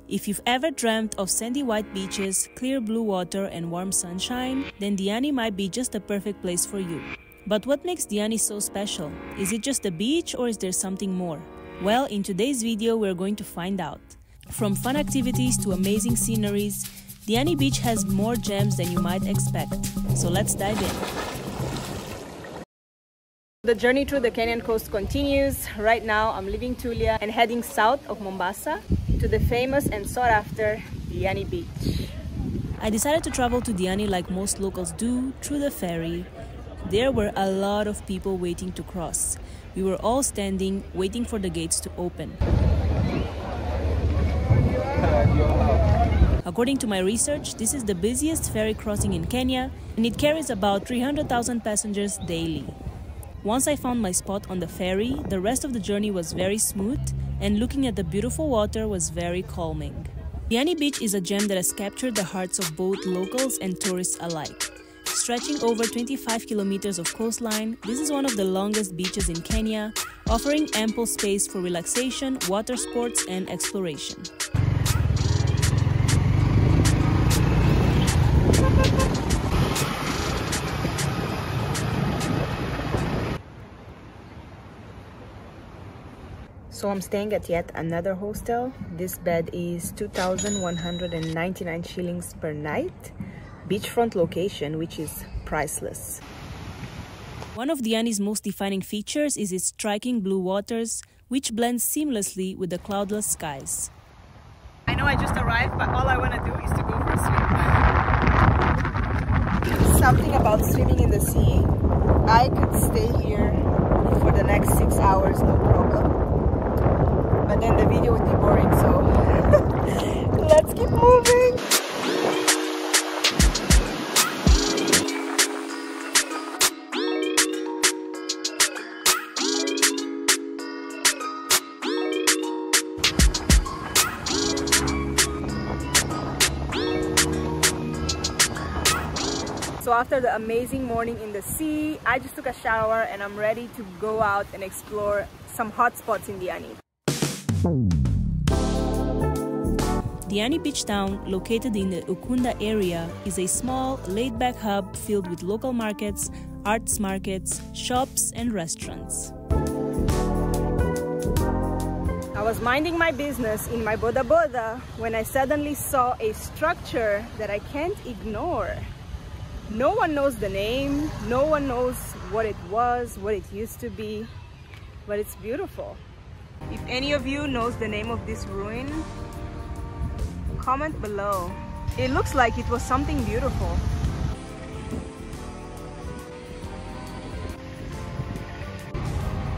If you've ever dreamt of sandy white beaches, clear blue water, and warm sunshine, then Diani might be just the perfect place for you. But what makes Diani so special? Is it just the beach or is there something more? Well, in today's video, we're going to find out. From fun activities to amazing sceneries, Diani Beach has more gems than you might expect. So let's dive in. The journey through the Kenyan coast continues. Right now, I'm leaving Tulia and heading south of Mombasa to the famous and sought-after Diani Beach. I decided to travel to Diani like most locals do, through the ferry. There were a lot of people waiting to cross. We were all standing, waiting for the gates to open. According to my research, this is the busiest ferry crossing in Kenya, and it carries about 300,000 passengers daily. Once I found my spot on the ferry, the rest of the journey was very smooth, and looking at the beautiful water was very calming. Diani Beach is a gem that has captured the hearts of both locals and tourists alike. Stretching over 25 kilometers of coastline, this is one of the longest beaches in Kenya, offering ample space for relaxation, water sports, and exploration. So I'm staying at yet another hostel. This bed is 2,199 shillings per night. Beachfront location, which is priceless. One of Diani's most defining features is its striking blue waters, which blend seamlessly with the cloudless skies. I know I just arrived, but all I want to do is to go for a swim. Something about swimming in the sea. I could stay here for the next 6 hours, no problem. But then the video would be boring, so let's keep moving. So after the amazing morning in the sea, I just took a shower and I'm ready to go out and explore some hot spots in Diani. Diani Beach Town, located in the Ukunda area, is a small, laid-back hub filled with local markets, arts markets, shops, and restaurants. I was minding my business in my boda boda when I suddenly saw a structure that I can't ignore. No one knows the name, no one knows what it was, what it used to be, but it's beautiful. If any of you knows the name of this ruin, comment below. It looks like it was something beautiful.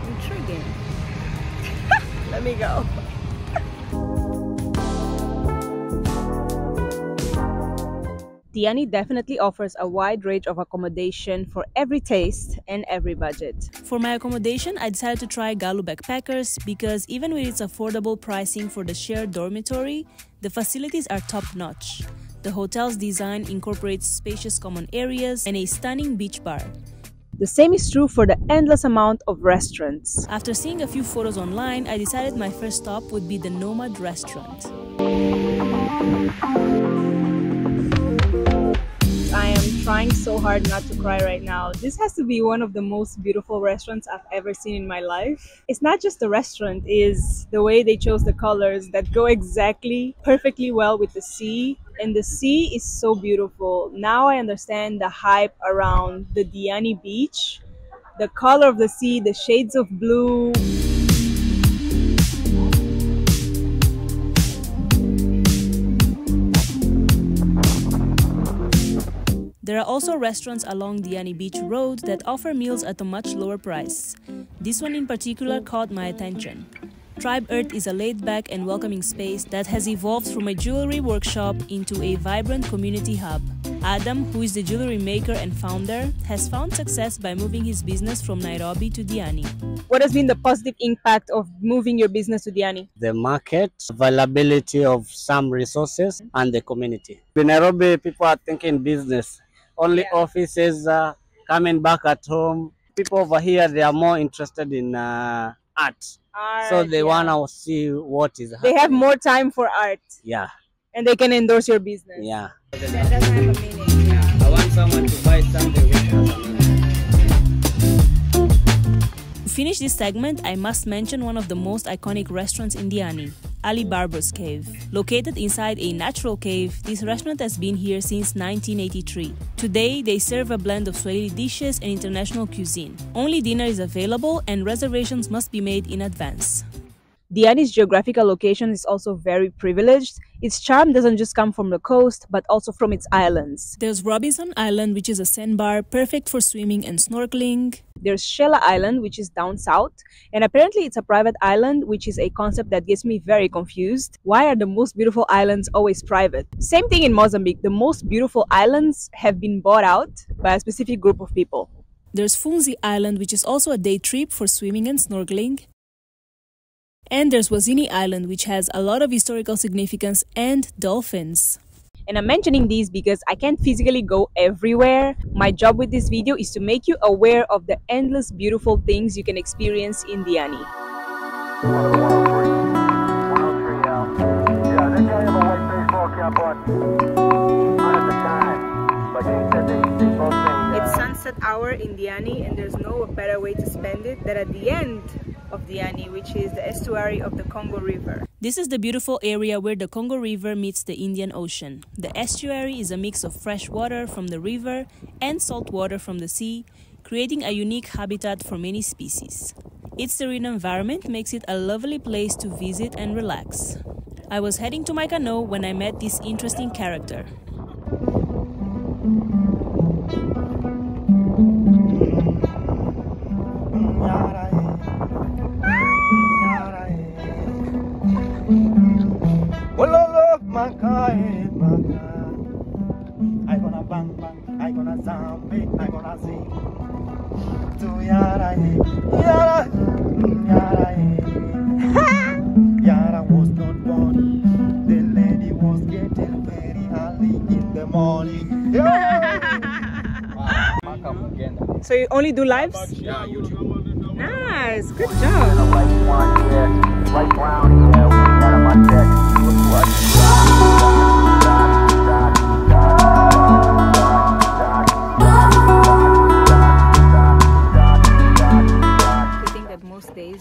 Intriguing. Let me go. Diani definitely offers a wide range of accommodation for every taste and every budget. For my accommodation, I decided to try Galu Backpackers because even with its affordable pricing for the shared dormitory, the facilities are top-notch. The hotel's design incorporates spacious common areas and a stunning beach bar. The same is true for the endless amount of restaurants. After seeing a few photos online, I decided my first stop would be the Nomad restaurant. I am trying so hard not to cry right now. This has to be one of the most beautiful restaurants I've ever seen in my life. It's not just the restaurant, it's the way they chose the colors that go exactly perfectly well with the sea. And the sea is so beautiful. Now I understand the hype around the Diani Beach. The color of the sea, the shades of blue. There are also restaurants along Diani Beach Road that offer meals at a much lower price. This one in particular caught my attention. Tribe Earth is a laid-back and welcoming space that has evolved from a jewelry workshop into a vibrant community hub. Adam, who is the jewelry maker and founder, has found success by moving his business from Nairobi to Diani. What has been the positive impact of moving your business to Diani? The market, availability of some resources, and the community. In Nairobi, people are thinking business. Only offices coming back at home. People over here, they are more interested in art. So Art, they yeah. wanna see what is They happening. have more time for art, Yeah, and they can endorse your business. yeah. That doesn't have a meaning. Yeah. I want someone to buy something which has a meaning. To finish this segment, I must mention one of the most iconic restaurants in Diani, Ali Barber's Cave. Located inside a natural cave, this restaurant has been here since 1983. Today, they serve a blend of Swahili dishes and international cuisine. Only dinner is available and reservations must be made in advance. Diani's geographical location is also very privileged. Its charm doesn't just come from the coast, but also from its islands. There's Robinson Island, which is a sandbar perfect for swimming and snorkeling. There's Shella Island, which is down south, and apparently it's a private island, which is a concept that gets me very confused. Why are the most beautiful islands always private? Same thing in Mozambique. The most beautiful islands have been bought out by a specific group of people. There's Funzi Island, which is also a day trip for swimming and snorkeling. And there's Wazini Island, which has a lot of historical significance and dolphins. And I'm mentioning these because I can't physically go everywhere. My job with this video is to make you aware of the endless beautiful things you can experience in Diani. It's sunset hour in Diani, and there's no better way to spend it than at the end of Diani, which is the estuary of the Congo River. This is the beautiful area where the Congo River meets the Indian Ocean. The estuary is a mix of fresh water from the river and salt water from the sea, creating a unique habitat for many species. Its serene environment makes it a lovely place to visit and relax. I was heading to my canoe when I met this interesting character. I gonna bang bang, I gonna zombie, I gonna sing. To Yara, Yara, Yara, Yara was not born. The lady was getting very early in the morning. So you only do lives? Yeah, YouTube. Nice, good job. Light one, yeah, light brown, yeah, we got on my deck.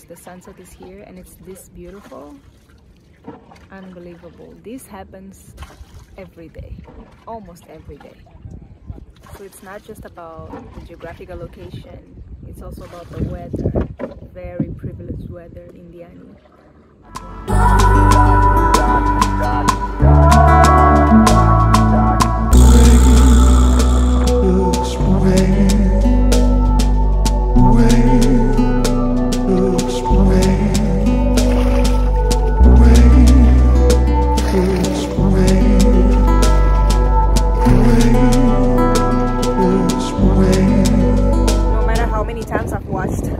The sunset is here and it's this beautiful. Unbelievable. This happens every day, almost every day. So it's not just about the geographical location, it's also about the weather. Very privileged weather in Diani.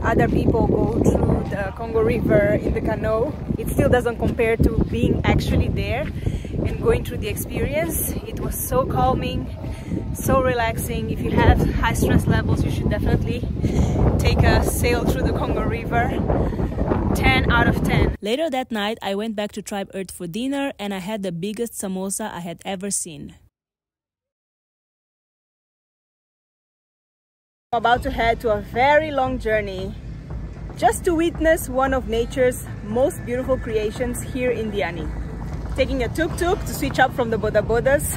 Other people go through the Congo River in the canoe, it still doesn't compare to being actually there and going through the experience. It was so calming, so relaxing. If you have high stress levels, you should definitely take a sail through the Congo River. 10 out of 10. Later that night, I went back to Tribe Earth for dinner and I had the biggest samosa I had ever seen. I'm about to head to a very long journey just to witness one of nature's most beautiful creations here in Diani. Taking a tuk-tuk to switch up from the boda-bodas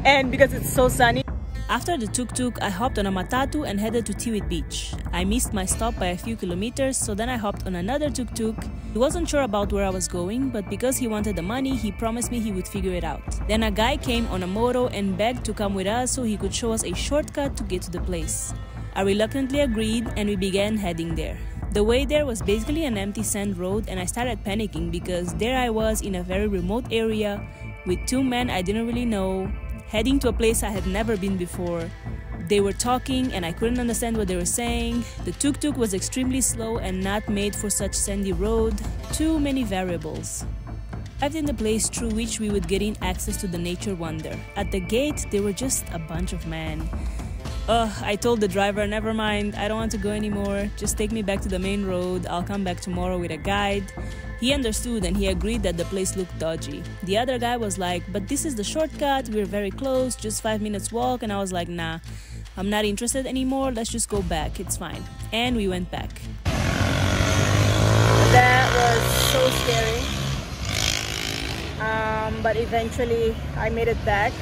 and because it's so sunny. After the tuk-tuk, I hopped on a matatu and headed to Diani Beach. I missed my stop by a few kilometers, so then I hopped on another tuk-tuk. He wasn't sure about where I was going, but because he wanted the money, he promised me he would figure it out. Then a guy came on a moto and begged to come with us so he could show us a shortcut to get to the place. I reluctantly agreed and we began heading there. The way there was basically an empty sand road and I started panicking because there I was in a very remote area with two men I didn't really know, heading to a place I had never been before. They were talking and I couldn't understand what they were saying. The tuk-tuk was extremely slow and not made for such sandy road. Too many variables. Arrived in the place through which we would gain access to the nature wonder. At the gate, there were just a bunch of men. I told the driver, never mind, I don't want to go anymore. Just take me back to the main road. I'll come back tomorrow with a guide. He understood and he agreed that the place looked dodgy. The other guy was like, but this is the shortcut, we're very close, just 5 minutes walk. And I was like, nah, I'm not interested anymore, let's just go back, it's fine. And we went back. That was so scary. But eventually I made it back.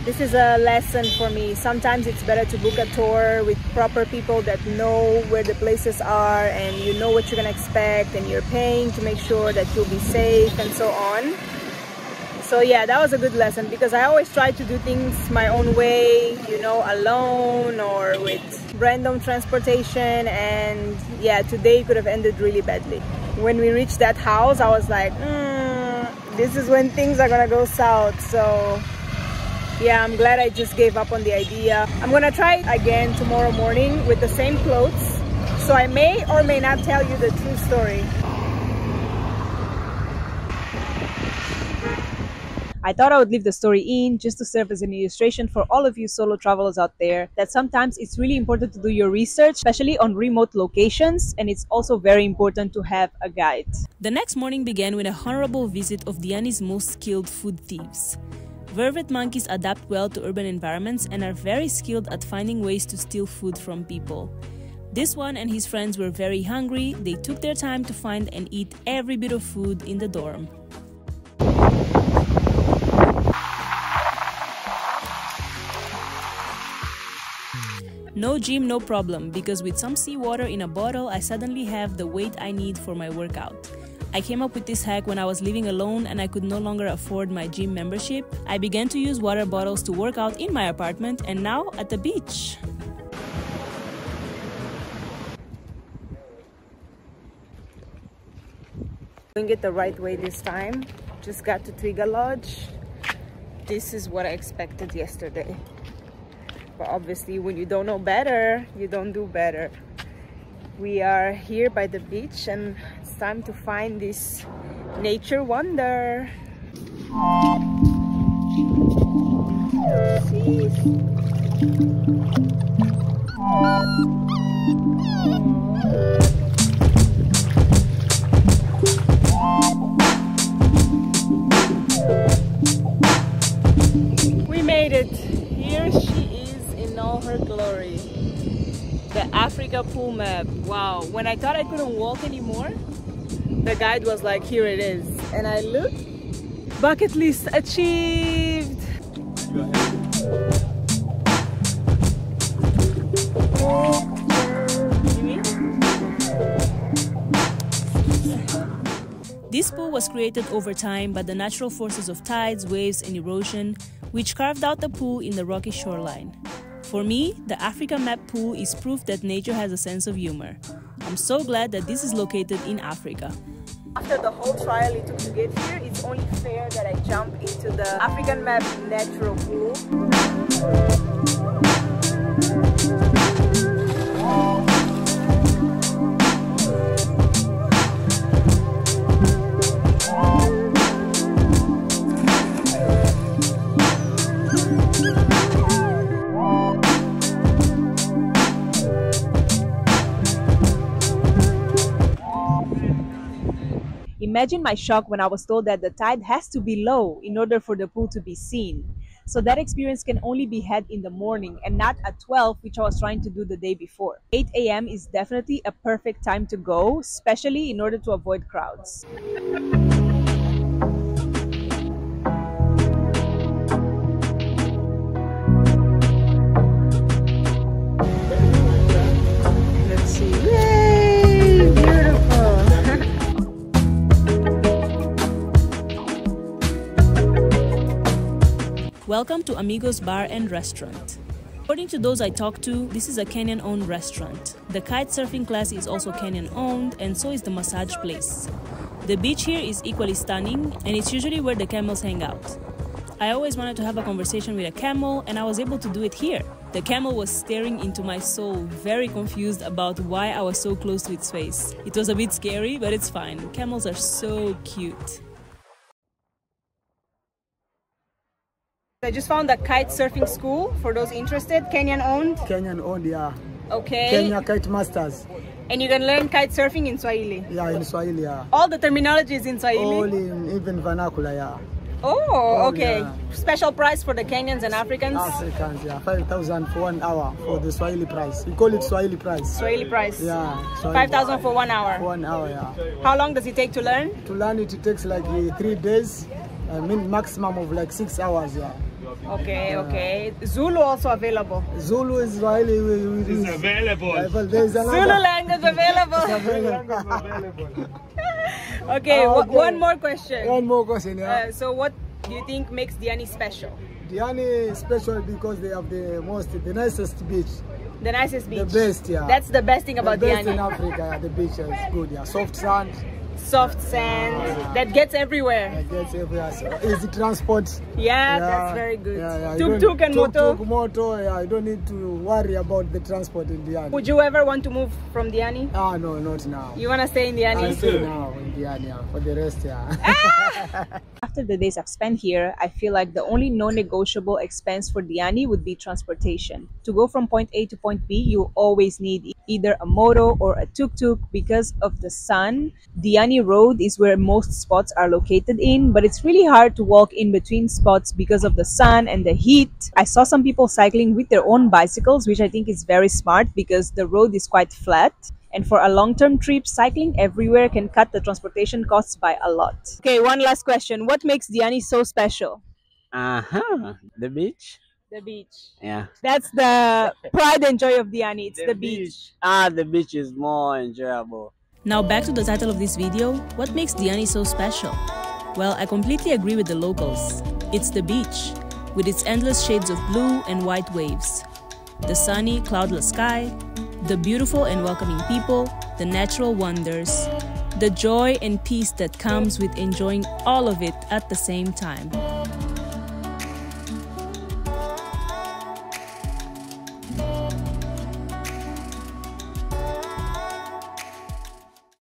This is a lesson for me. Sometimes it's better to book a tour with proper people that know where the places are and you know what you're gonna expect and you're paying to make sure that you'll be safe and so on. So yeah, that was a good lesson because I always try to do things my own way, you know, alone or with random transportation, and yeah, today could have ended really badly. When we reached that house, I was like, this is when things are gonna go south. So yeah, I'm glad I just gave up on the idea. I'm gonna try it again tomorrow morning with the same clothes. So I may or may not tell you the true story. I thought I would leave the story in just to serve as an illustration for all of you solo travelers out there that sometimes it's really important to do your research, especially on remote locations, and it's also very important to have a guide. The next morning began with a honorable visit of Diani's most skilled food thieves. Vervet monkeys adapt well to urban environments and are very skilled at finding ways to steal food from people. This one and his friends were very hungry. They took their time to find and eat every bit of food in the dorm. No gym, no problem, because with some seawater in a bottle, I suddenly have the weight I need for my workout. I came up with this hack when I was living alone and I could no longer afford my gym membership. I began to use water bottles to work out in my apartment and now at the beach. Doing it the right way this time. Just got to Twiga Lodge. This is what I expected yesterday. But obviously when you don't know better, you don't do better. We are here by the beach and it's time to find this nature wonder. We made it. Here she is in all her glory. The Africa pool map. Wow, when I thought I couldn't walk anymore, the guide was like, here it is. And I looked, bucket list achieved. This pool was created over time by the natural forces of tides, waves, and erosion, which carved out the pool in the rocky shoreline. For me, the Africa Map pool is proof that nature has a sense of humor. I'm so glad that this is located in Africa. After the whole trial it took to get here, it's only fair that I jump into the African Map natural pool. Imagine my shock when I was told that the tide has to be low in order for the pool to be seen. So that experience can only be had in the morning and not at 12, which I was trying to do the day before. 8 a.m. is definitely a perfect time to go, especially in order to avoid crowds. Let's see. Yay! Beautiful! Welcome to Amigos Bar and Restaurant. According to those I talked to, this is a Kenyan-owned restaurant. The kite surfing class is also Kenyan-owned, and so is the massage place. The beach here is equally stunning, and it's usually where the camels hang out. I always wanted to have a conversation with a camel, and I was able to do it here. The camel was staring into my soul, very confused about why I was so close to its face. It was a bit scary, but it's fine. Camels are so cute. I just found a kite surfing school for those interested. Kenyan owned? Kenyan owned, yeah. Okay. Kenya Kite Masters. And you can learn kite surfing in Swahili? Yeah, in Swahili, yeah. All the terminology is in Swahili? All in even vernacular, yeah. Oh, okay. Yeah. Special price for the Kenyans and Africans? Africans, yeah. 5,000 for 1 hour for the Swahili price. We call it Swahili price. Swahili price? Yeah. 5,000 for 1 hour? For 1 hour, yeah. How long does it take to learn? To learn it, it takes like 3 days. I mean, maximum of like 6 hours, yeah. Okay, okay. Zulu also available? Zulu is Swahili. It's available. There's another Zulu language available? Okay, one more question. One more question, yeah. So what do you think makes Diani special? Diani is special because they have the nicest beach. The nicest beach? The best, yeah. That's the best thing about the best Diani? in Africa, the beach is good, yeah. Soft sand. Soft sand that gets everywhere. That gets everywhere. So easy transport. Yeah, that's very good. Yeah. Tuk-tuk and moto. Tuk-tuk, moto, yeah. You don't need to worry about the transport in Diani. Would you ever want to move from Diani? Ah, no, not now. You want to stay in Diani? I stay now in Diani, yeah. For the rest, yeah. After the days I've spent here, I feel like the only non-negotiable expense for Diani would be transportation. To go from point A to point B, you always need either a moto or a tuk-tuk because of the sun. Diani Road is where most spots are located in, but it's really hard to walk in between spots because of the sun and the heat. I saw some people cycling with their own bicycles, which I think is very smart because the road is quite flat. And for a long-term trip, cycling everywhere can cut the transportation costs by a lot. Okay, one last question. What makes Diani so special? The beach. The beach. Yeah. That's the pride and joy of Diani. It's the beach. The beach is more enjoyable. Now back to the title of this video. What makes Diani so special? Well, I completely agree with the locals. It's the beach, with its endless shades of blue and white waves. The sunny, cloudless sky, the beautiful and welcoming people, the natural wonders, the joy and peace that comes with enjoying all of it at the same time.